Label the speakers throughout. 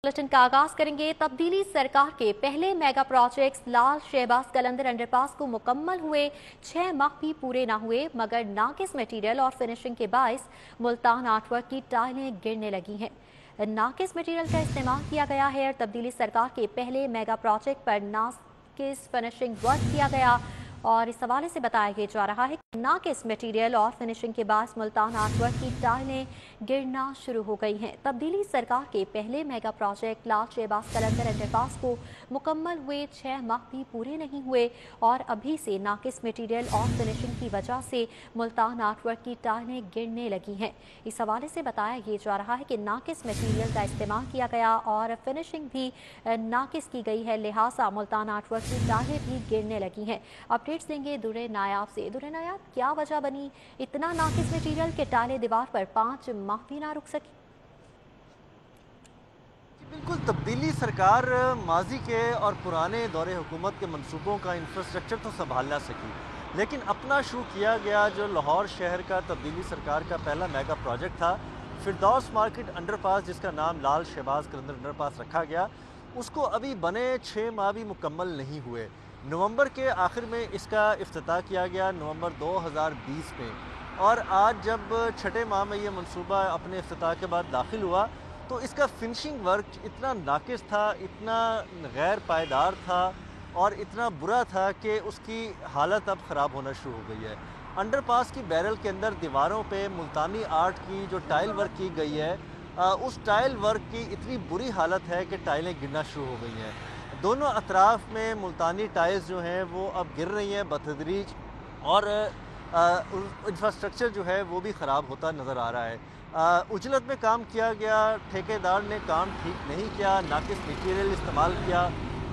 Speaker 1: Bulletin का आगाज करेंगे। तब्दीली सरकार के पहले मेगा प्रोजेक्ट्स लाल शहबाज कलंदर अंडरपास को मुकम्मल हुए 6 माह भी पूरे ना हुए, मगर नाकिस मटेरियल और फिनिशिंग के बायस मुल्तान आर्टवर्क की टाइलें गिरने लगी हैं। नाकिस मटेरियल का इस्तेमाल किया गया है और तब्दीली सरकार के पहले मेगा प्रोजेक्ट पर नाकिस फिनिशिंग वर्क किया गया और इस हवाले से बताया जा रहा है कि नाकिस मटेरियल और फिनिशिंग के बाद मुल्तान आर्टवर्क की टाइलें गिरना शुरू हो गई हैं। तब्दीली सरकार के पहले मेगा प्रोजेक्ट लाल शहबाज कलंदर अंडरपास को मुकम्मल हुए 6 माह भी पूरे नहीं हुए और अभी से नाकिस मटेरियल और फिनिशिंग की वजह से मुल्तान आर्टवर्क की टाइलें गिरने लगी हैं। इस हवाले से बताया जा रहा है कि नाकिस मटेरियल का इस्तेमाल किया गया और फिनिशिंग भी नाकिस की गई है, लिहाजा मुल्तान आर्टवर्क की टाइलें भी गिरने लगी हैं। अपडेट्स देंगे दुर्रे नायाब से। दुर्रे नायाब, क्या वजह बनी इतना नाकिस मटेरियल के टाइलें दीवार पर 5 माह भी ना रुक सकी?
Speaker 2: बिल्कुल, तब्दीली सरकार माजी के और पुराने दौरे हुकूमत के मंसूबों का इंफ्रास्ट्रक्चर तो संभाल ना सकी, लेकिन अपना शुरू किया गया जो लाहौर शहर का तब्दीली सरकार का पहला मेगा प्रोजेक्ट था, फिरदौस मार्केट अंडरपास, जिसका नाम लाल शहबाज कलंदर अंडरपास रखा गया, उसको अभी बने 6 माह भी मुकम्मल नहीं हुए। नवंबर के आखिर में इसका इफ्तिताह किया गया, नवंबर 2020 में, और आज जब छठे माह में ये मंसूबा अपने इफ्तिताह के बाद दाखिल हुआ तो इसका फिनिशिंग वर्क इतना नाकिस था, इतना गैर पायदार था और इतना बुरा था कि उसकी हालत अब ख़राब होना शुरू हो गई है। अंडरपास की बैरल के अंदर दीवारों पे मुल्तानी आर्ट की जो टाइल वर्क की गई है, उस टाइल वर्क की इतनी बुरी हालत है कि टाइलें गिरना शुरू हो गई हैं। दोनों अतराफ में मुल्तानी टाइल्स जो हैं वो अब गिर रही हैं बतदरीज, और इंफ्रास्ट्रक्चर जो है वो भी ख़राब होता नज़र आ रहा है। उजलत में काम किया गया, ठेकेदार ने काम ठीक नहीं किया, नाकिस मटीरियल इस्तेमाल किया,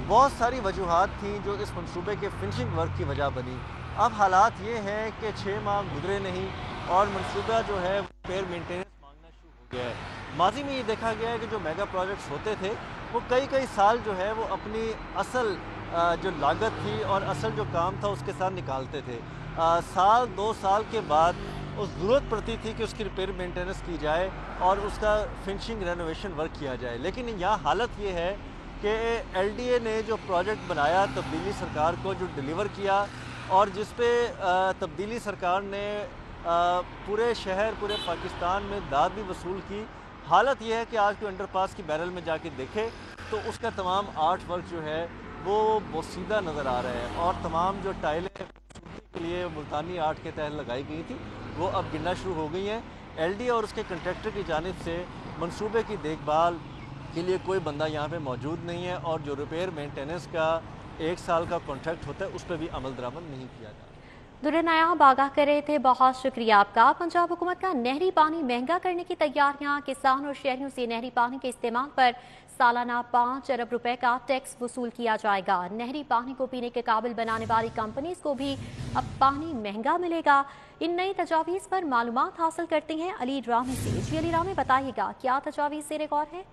Speaker 2: बहुत सारी वजूहात थी जो इस मंसूबे के फिनिशिंग वर्क की वजह बनी। अब हालात ये हैं कि 6 माह गुजरे नहीं और मंसूबा जो है रिपेयर मेंटेनेंस मांगना शुरू हो गया है। माजी में ये देखा गया है कि जो मेगा प्रोजेक्ट्स होते थे वो कई साल जो है वो अपनी असल जो लागत थी और असल जो काम था उसके साथ निकालते थे। साल 2 साल के बाद उस ज़रूरत पड़ती थी कि उसकी रिपेयर मेंटेनेंस की जाए और उसका फिनिशिंग रेनोवेशन वर्क किया जाए, लेकिन यहाँ हालत ये है कि एलडीए ने जो प्रोजेक्ट बनाया तब्दीली सरकार को, जो डिलीवर किया और जिस पे तब्दीली सरकार ने पूरे शहर, पूरे पाकिस्तान में दाद भी वसूल की। हालत यह है कि आज कोई अंडरपास की बैरल में जाके देखे तो उसका तमाम आर्ट वर्क जो है वो बोसीदा नज़र आ रहा है और तमाम जो टाइलें के लिए मुल्तानी आर्ट के तहत लगाई गई थी वो अब गिरना शुरू हो गई हैं। एलडीए और उसके कंट्रैक्टर की जानिब से मंसूबे की देखभाल के लिए कोई बंदा यहाँ पे मौजूद नहीं है और जो रिपेयर मेंटेनेंस का 1 साल का कॉन्ट्रैक्ट होता है उस पर भी अमल दरामद नहीं किया जा रहा।
Speaker 1: दुर्रे नायाब आगाह कर रहे थे, बहुत शुक्रिया आपका। पंजाब हुकूमत का नहरी पानी महंगा करने की तैयारियां, किसान और शहरियों से नहरी पानी के इस्तेमाल पर सालाना 5 अरब रुपए का टैक्स वसूल किया जाएगा। नहरी पानी को पीने के काबिल बनाने वाली कंपनीज को भी अब पानी महंगा मिलेगा। इन नई तजावीज़ पर मालूमात हासिल करते हैं अली ड्रामी से। जी अली ड्रामी, बताइएगा क्या तजावीज़ ज़ेर गौर है?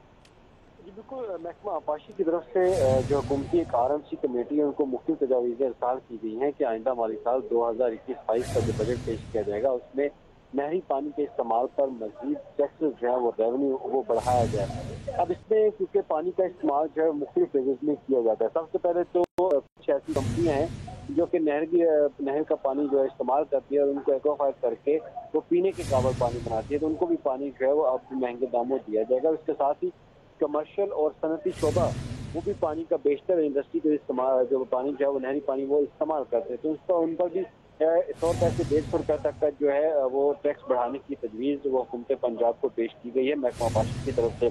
Speaker 3: जी बिल्कुल, महकमा आपाशी की तरफ से जो हुकूमती एक आरएमसी कमेटी है उनको मुख्तलिफ तजावीज़ें इरसाल की गई हैं कि आइंदा माली साल 2021-22 का जो बजट पेश किया जाएगा उसमें नहरी पानी के इस्तेमाल पर मजीद टैक्स जो है वो रेवेन्यू वो बढ़ाया जाए। अब इसमें क्योंकि पानी का इस्तेमाल जो है मुख्तलिफ फेजेस में किया जाता है। सबसे पहले तो कुछ ऐसी कंपनियाँ हैं जो कि नहर का पानी जो है इस्तेमाल करती है और उनको एक्वाफायर करके वो पीने के काबिल पानी बनाती है, तो उनको भी पानी जो है वो अब महंगे दामों दिया जाएगा। इसके साथ ही कमर्शियल और सनती शोबा वो भी पानी का बेशतर इंडस्ट्री के इस्तेमाल जो पानी जो है वो नहरी पानी वो इस्तेमाल करते हैं, तो उसका उन पर भी 100 रुपये से 150 रुपये तक का जो है वो टैक्स बढ़ाने की तजवीज़ वो हुकूमत पंजाब को पेश की गई है महकमा आपाशी की तरफ से।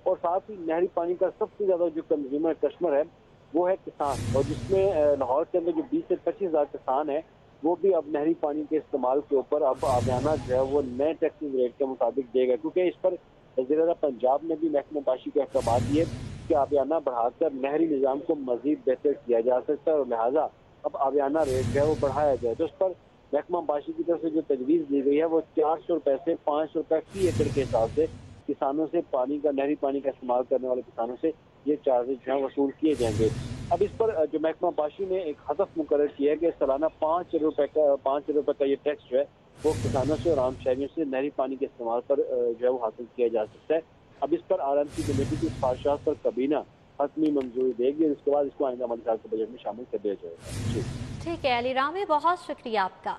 Speaker 3: और साथ ही नहरी पानी का सबसे ज़्यादा जो कंज्यूमर कस्टमर है वो है किसान, और जिसमें लाहौर के अंदर जो 20 से 25 हज़ार किसान है वो भी अब नहरी पानी के इस्तेमाल के ऊपर अब आबियाना जो है वो नए टैक्स रेट के मुताबिक देगा, क्योंकि इस पर वज़ीर पंजाब ने भी महकमा आपाशी को अहकाम दिए कि आबियाना बढ़ाकर नहरी निज़ाम को मजीद बेहतर किया जा सकता है और लिहाजा अब आबियाना रेट जो है वो बढ़ाया जाए। तो उस पर महकमा आपाशी की तरफ से जो तजवीज़ दी गई है वो 400 रुपये से 500 रुपये फी एकड़ के हिसाब से किसानों से पानी का नहरी पानी का इस्तेमाल करने वाले किसानों से ये चार्जेज जो है वसूल किए जाएंगे। अब इस पर जो महकमा आपाशी ने एक हदफ मुकर्रर किया है कि सालाना 5 रुपये का ये टैक्स जो है वो किसानों से और आम शहरियों से नहरी पानी के इस्तेमाल पर जो है वो हासिल किया जा सकता है। अब इस पर RMC कमेटी की सिफारिशात पर काबीना हतमी मंजूरी देगी और इसके बाद इसको आइंदा माली साल के बजट में शामिल कर दिया जाएगा।
Speaker 1: ठीक है अली रामी, बहुत शुक्रिया आपका।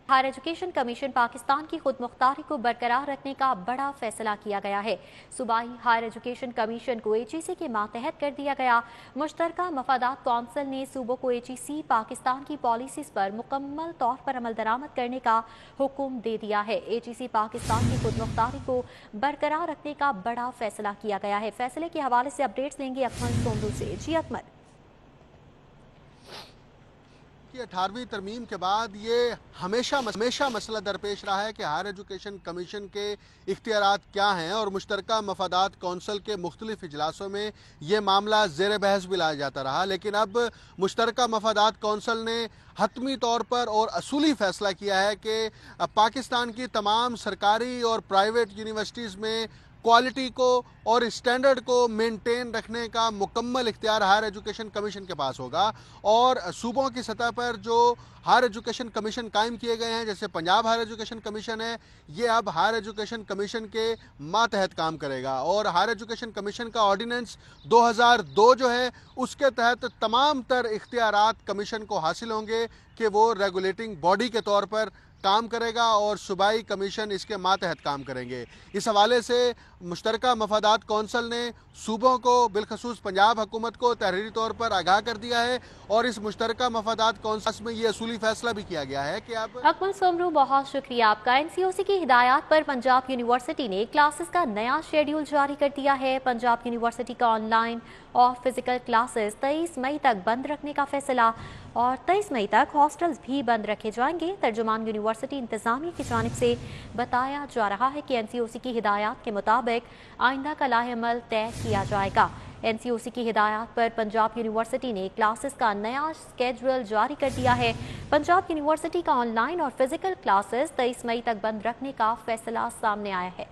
Speaker 1: हायर एजुकेशन कमीशन पाकिस्तान की खुद मुख्तारी को बरकरार रखने का बड़ा फैसला किया गया है। सूबाई हायर एजुकेशन कमीशन को HEC के मातहत कर दिया गया। मुश्तरका मफादात कौंसिल ने सूबों को HEC पाकिस्तान की पॉलिसीज पर मुकम्मल तौर पर अमल दरामद करने का हुक्म दे दिया है। HEC पाकिस्तान की खुद मुख्तारी को बरकरार रखने का बड़ा फैसला किया गया है। फैसले के हवाले से अपडेट्स लेंगे अकमल सोमरू से। जी अकमल।
Speaker 4: 18वीं तरमीम के बाद ये हमेशा मसला दरपेश रहा है कि हायर एजुकेशन कमीशन के इख्तियारात क्या हैं और मुश्तरका मफादात कौंसिल के मुख्तलिफ इजलासों में ये मामला ज़ेर बहस भी लाया जाता रहा। लेकिन अब मुश्तरका मफादात कौंसिल ने हतमी तौर पर और असूली फ़ैसला किया है कि पाकिस्तान की तमाम सरकारी और प्राइवेट यूनिवर्सिटीज़ में क्वालिटी को और स्टैंडर्ड को मेंटेन रखने का मुकम्मल इख्तियार हायर एजुकेशन कमीशन के पास होगा और सूबों की सतह पर जो हायर एजुकेशन कमीशन कायम किए गए हैं, जैसे पंजाब हायर एजुकेशन कमीशन है, ये अब हायर एजुकेशन कमीशन के मातहत काम करेगा और हायर एजुकेशन कमीशन का ऑर्डिनेंस 2002 जो है उसके तहत तमाम तर इख्तियारात कमीशन को हासिल होंगे कि वो रेगुलेटिंग बॉडी के तौर पर काम करेगा और सूबाई कमीशन इसके मातहत काम करेंगे। इस हवाले से मुश्तरका मफादात कौंसिल ने सूबों को बिलखसूस पंजाब हुकूमत को तहरीरी तौर पर आगाह कर दिया है और इस मुश्तरका मफादात कौंसिल में ये असूली फैसला भी किया गया है कि अब
Speaker 1: अकमल सोमरू, बहुत शुक्रिया आपका। NCOC की हिदायत पर पंजाब यूनिवर्सिटी ने क्लासेस का नया शेड्यूल जारी कर दिया है। पंजाब यूनिवर्सिटी का ऑनलाइन और फिजिकल क्लासेस 23 मई तक बंद रखने का फैसला और 23 मई तक हॉस्टल्स भी बंद रखे जाएंगे। तर्जुमान यूनिवर्सिटी इंतजामिया की जानिब से बताया जा रहा है कि NCOC की हिदायत के मुताबिक आइंदा का लाहेअमल तय किया जाएगा। NCOC की हिदायत पर पंजाब यूनिवर्सिटी ने क्लासेस का नया स्केड्यूल जारी कर दिया है। पंजाब यूनिवर्सिटी का ऑनलाइन और फिजिकल क्लासेस 23 मई तक बंद रखने का फैसला सामने आया है।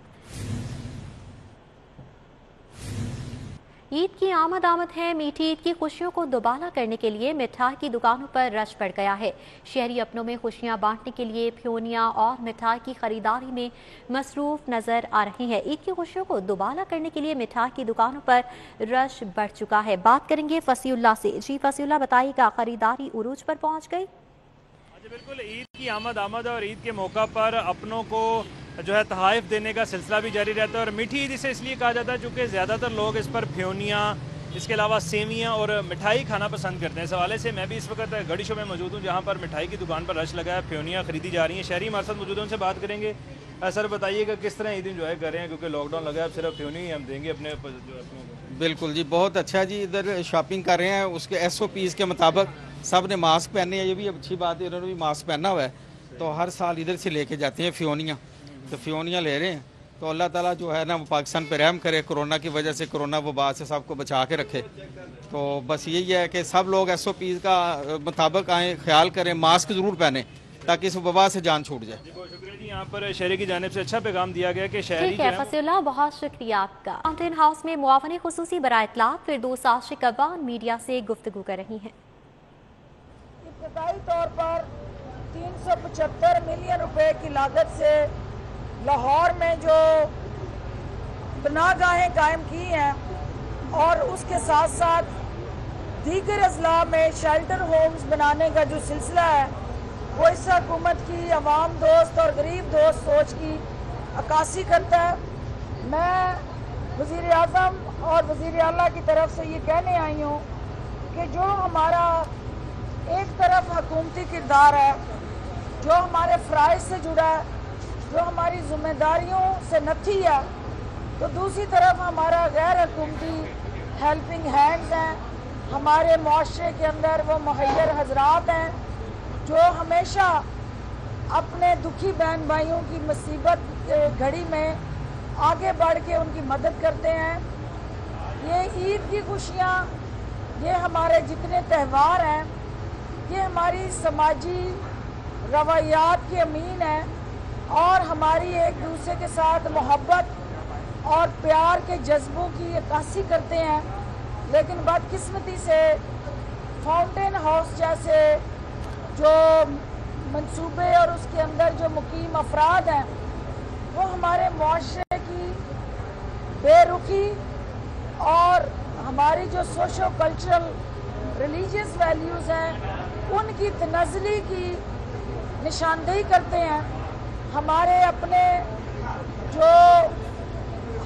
Speaker 1: ईद की आमद है। मीठी ईद की खुशियों को दोबारा करने के लिए मिठाई की दुकानों पर रश बढ़ गया है। शहरी अपनों में खुशियां बांटने के लिए फ्योनिया और मिठाई की खरीदारी में मसरूफ नजर आ रही है। ईद की खुशियों को दोबारा करने के लिए मिठाई की दुकानों पर रश बढ़ चुका है। बात करेंगे फसीउल्लाह से। जी फसीउल्लाह, बताइएगा, खरीदारी उरूज पर पहुंच गई?
Speaker 5: बिल्कुल, ईद की आमद और ईद के मौका पर अपनों को जो है तहाइफ देने का सिलसिला भी जारी रहता है और मीठी ईद इसे इसलिए कहा जाता है क्योंकि ज़्यादातर लोग इस पर फ्योनियाँ, इसके अलावा सेवियाँ और मिठाई खाना पसंद करते हैं। इस हवाले से मैं भी इस वक्त गड़ी शो में मौजूद हूँ जहाँ पर मिठाई की दुकान पर रश लगा है, फ्योनियाँ खरीदी जा रही हैं। शहरी हमारे साथ मौजूद हैं, उनसे बात करेंगे। सर बताइएगा किस तरह ईद इंजॉय कर रहे हैं, क्योंकि लॉकडाउन लगा है, अब सिर्फ फ्योनी ही हम देंगे अपने जो अपने।
Speaker 6: बिल्कुल जी, बहुत अच्छा जी। इधर शॉपिंग कर रहे हैं, उसके SOPs के मुताबिक सब ने मास्क पहने हैं, ये भी अच्छी बात है, इन्होंने भी मास्क पहना हुआ है। तो हर साल इधर से लेके जाते हैं फ्योनियाँ, तो फ्योनियाँ ले रहे हैं। तो अल्लाह ताला जो है ना वो पाकिस्तान पे रहम करे, कोरोना की वजह से, कोरोना वबा से सबको बचा के रखे। तो बस यही है कि सब लोग SOPs का मुताबिक आए, ख्याल करें, मास्क ज़रूर पहने ताकि इस वबा से जान छूट जाए।
Speaker 5: शुक्रिया जी, यहाँ पर शहरी की जानिब से अच्छा पैगाम दिया गया कि शहरी।
Speaker 1: ठीक है फसीउल्लाह, बहुत शुक्रिया आपका। माउंटेन हाउस में मुआवनी खुसूसी बराए इत्तलात फिरदौस आशिक अब्बान मीडिया से गुफ्तगू कर रही हैं।
Speaker 7: इब्तदाई तौर पर 375 मिलियन रुपए की लागत से लाहौर में जो पनाहगाहें कायम की हैं और उसके साथ साथ दीगर अजला में शेल्टर होम्स बनाने का जो सिलसिला है वो इस हुकूमत की अवाम दोस्त और गरीब दोस्त सोच की अक्कासी करता है। मैं वज़ीर आज़म और वज़ीर आला की तरफ से ये कहने आई हूँ कि जो हमारा एक तरफ हुकूमती किरदार है, जो हमारे फ़राइज़ से जुड़ा है, जो हमारी ज़िम्मेदारियों से नथी है, तो दूसरी तरफ हमारा गैर हुकूमती हेल्पिंग हैंड्स हैं, हमारे मुआशरे के अंदर वो मुहैयर हजरात हैं जो हमेशा अपने दुखी बहन भाइयों की मुसीबत घड़ी में आगे बढ़ के उनकी मदद करते हैं। ये ईद की खुशियाँ, ये हमारे जितने त्यौहार हैं, ये हमारी समाजी रवायात की अमीन है और हमारी एक दूसरे के साथ मोहब्बत और प्यार के जज्बों की अक्कासी करते हैं। लेकिन बदकिस्मती से फाउंटेन हाउस जैसे जो मंसूबे और उसके अंदर जो मुकीम अफराद हैं वो हमारे मुआशरे की बेरुखी और हमारी जो सोशो कल्चरल रिलीजियस वैल्यूज़ हैं उनकी तनज़ली की निशानदेही करते हैं। हमारे अपने जो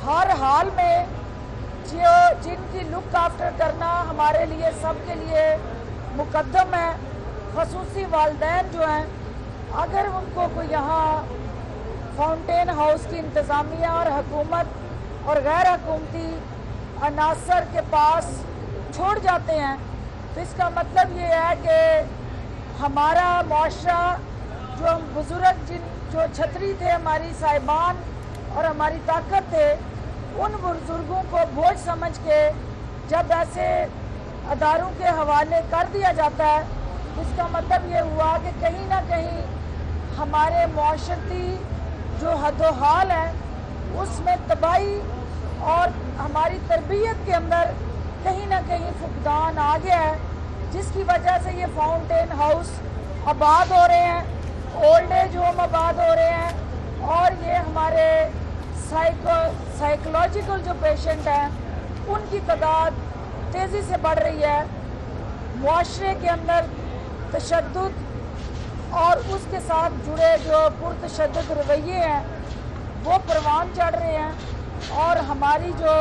Speaker 7: हर हाल में जो जिनकी लुक आफ्टर करना हमारे लिए सबके लिए मुकद्दम है, खसूसी वालिदैन जो हैं, अगर उनको कोई यहाँ फाउंटेन हाउस की इंतज़ामिया और हुकूमत और गैर हुकूमती अनासर के पास छोड़ जाते हैं तो इसका मतलब ये है कि हमारा मुआशरा जो हम बुजुर्ग जो छतरी थे, हमारी साहिबान और हमारी ताकत थे, उन बुजुर्गों को बोझ समझ के जब ऐसे अदारों के हवाले कर दिया जाता है तो इसका मतलब ये हुआ कि कहीं ना कहीं हमारे मुआशरती जो हदोहाल है उसमें तबाही और हमारी तरबियत के अंदर कहीं ना कहीं फुकदान आ गया है, जिसकी वजह से ये फाउंटेन हाउस आबाद हो रहे हैं, ओल्ड एज होम आबाद हो रहे हैं और ये हमारे साइकोलॉजिकल जो पेशेंट हैं उनकी तादाद तेज़ी से बढ़ रही है। मुआशरे के अंदर तशद्दुद और उसके साथ जुड़े जो पुरतशद्दुद रवैये हैं वो परवान चढ़ रहे हैं और हमारी जो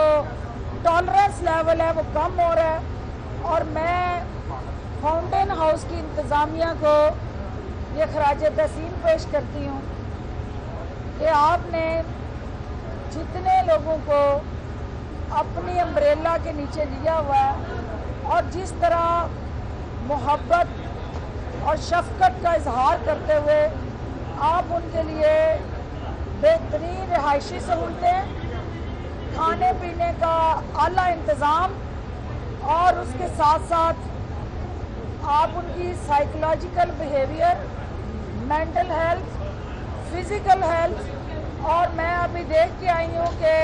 Speaker 7: टॉलरेंस लेवल है वो कम हो रहा है। और मैं फाउंटेन हाउस की इंतज़ामिया को ये खराज तहसीन पेश करती हूँ कि आपने जितने लोगों को अपनी अम्ब्रेला के नीचे लिया हुआ है और जिस तरह मोहब्बत और शफकत का इजहार करते हुए आप उनके लिए बेहतरीन रिहायशी सहूलतें, खाने पीने का आला इंतज़ाम और उसके साथ साथ आप उनकी psychological behaviour, mental health, physical health और मैं अभी देख के आई हूँ कि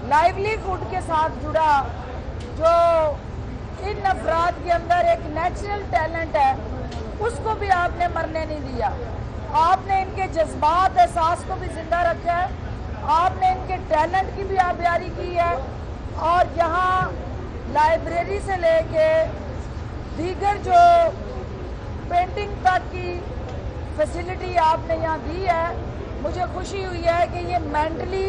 Speaker 7: लाइवलीहुड के साथ जुड़ा जो इन अफराद के अंदर एक नेचुरल टैलेंट है उसको भी आपने मरने नहीं दिया। आपने इनके जज्बात एहसास को भी ज़िंदा रखा है, आपने इनके टैलेंट की भी आबियारी की है और यहाँ लाइब्रेरी से लेके दीगर जो पेंटिंग तक की फैसिलिटी आपने यहाँ दी है। मुझे खुशी हुई है कि ये मेंटली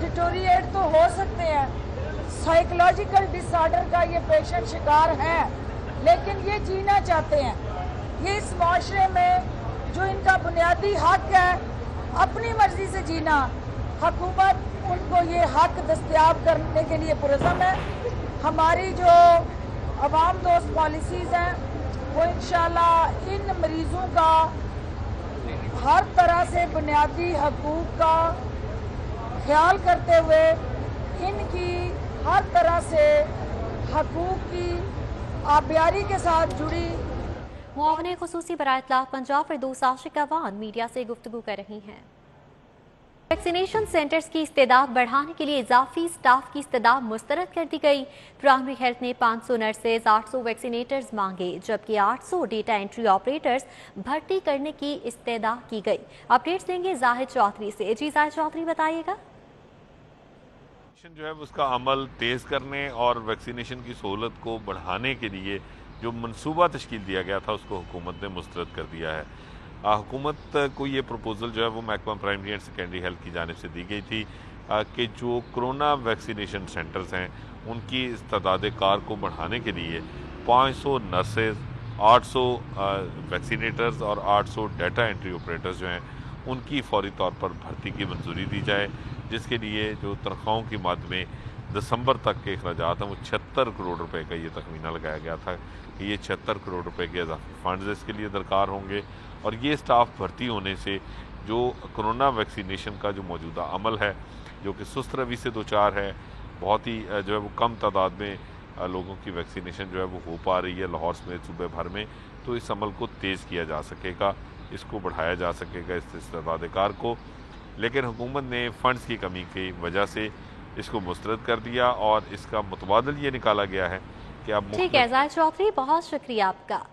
Speaker 7: डिटोरिएट तो हो सकते हैं, साइकोलॉजिकल डिसऑर्डर का ये पेशेंट शिकार हैं, लेकिन ये जीना चाहते हैं। ये इस माशरे में जो इनका बुनियादी हक है अपनी मर्जी से जीना, हुकूमत उनको ये हक दस्तयाब करने के लिए पुरज़म है। हमारी जो अवाम दोस्त पॉलिसीज़ हैं वो इंशाल्लाह इन मरीज़ों का हर तरह से बुनियादी हकूक़ का ख्याल करते हुए इनकी हर तरह से हकूक़ की आबियारी के साथ जुड़ी।
Speaker 1: मुआवने खुसूसी बराए इत्तलाअ पंजाब फिरदौस आशिक अवान मीडिया से गुफ्तगू कर रही हैं। वैक्सीनेशन सेंटर्स की इस्तेदाद बढ़ाने के लिए इजाफी स्टाफ की इस्तेदाद मुस्तरद कर दी गई। प्राइमरी हेल्थ ने 500 नर्सेज, 800 वैक्सीनेटर्स मांगे, जबकि 800 डेटा एंट्री ऑपरेटर्स भर्ती करने की इस्तेदाद की गई। अपडेट्स देंगे जाहिद चौधरी से। जी जाहिद चौधरी बताइएगा।
Speaker 8: जो है उसका अमल तेज़ करने और वैक्सीनेशन की सहूलत को बढ़ाने के लिए जो मनसूबा तश्कील दिया गया था उसको हुकूमत ने मुस्तरद कर दिया है। हुकूमत को ये प्रपोज़ल जो है वो महकमा प्राइमरी एंड सेकेंडरी हेल्थ की जानिब से दी गई थी कि जो कोरोना वैक्सीनेशन सेंटर्स हैं उनकी इस्तेदाद कार को बढ़ाने के लिए 500 नर्सेज, 800 वैक्सीनेटर्स और 800 डाटा एंट्री ऑपरेटर्स जो हैं उनकी फौरी तौर पर भर्ती की मंजूरी दी जाए, जिसके लिए जो तनख्वाहों की मद में दिसंबर तक के अखराजात हैं वो 76 करोड़ रुपए का ये तखमीना लगाया गया था कि ये 76 करोड़ रुपए के इजाफी फंड्स इसके लिए दरकार होंगे। और ये स्टाफ भर्ती होने से जो कोरोना वैक्सीनेशन का जो मौजूदा अमल है जो कि सुस्त रवि से दो चार है, बहुत ही जो है वो कम तादाद में लोगों की वैक्सीनेशन जो है वो हो पा रही है लाहौर समेत सूबे भर में, तो इस अमल को तेज़ किया जा सकेगा, इसको बढ़ाया जा सकेगा इस इस्तेदाद कार को। लेकिन हुकूमत ने फ़ंड्स की कमी की वजह से इसको मुस्तरद कर दिया और इसका मुतबादल ये निकाला गया है कि अब
Speaker 1: ठीक है जाहिद चौधरी, बहुत शुक्रिया आपका।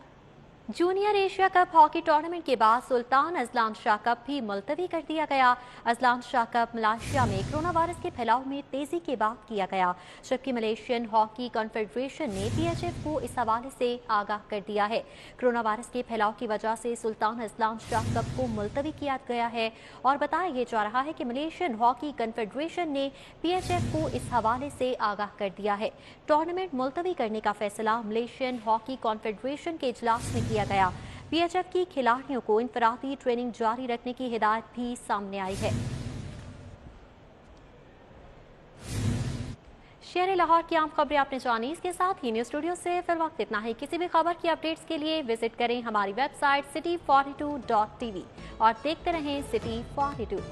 Speaker 1: Junior Asia cup hockey tournament के बाद सुल्तान अजलान शाह कप भी मुलतवी कर दिया गया। अजलान शाह कप मलेशिया में कोरोना वायरस के फैलाव में तेजी के बाद किया गया, जबकि मलेशियन हॉकी कॉन्फेडरेशन ने PHF को इस हवाले से आगाह कर दिया है। कोरोना वायरस के फैलाव की वजह से सुल्तान अजलान शाह कप को मुलतवी किया गया है और बताया ये जा रहा है कि मलेशियन हॉकी कॉन्फेडरेशन ने PHF को इस हवाले से आगाह कर दिया है। टूर्नामेंट मुलतवी करने का फैसला मलेशियन हॉकी कॉन्फेडरेशन के इजलास में किया गया। PHF की खिलाड़ियों को इंफरादी ट्रेनिंग जारी रखने की हिदायत भी सामने आई है। शहर लाहौर की आम खबरें आपने जानी, इसके साथ ही न्यूज़ स्टूडियो से फिर वक्त इतना ही। किसी भी खबर की अपडेट्स के लिए विजिट करें हमारी वेबसाइट city42.tv और देखते रहें City 42।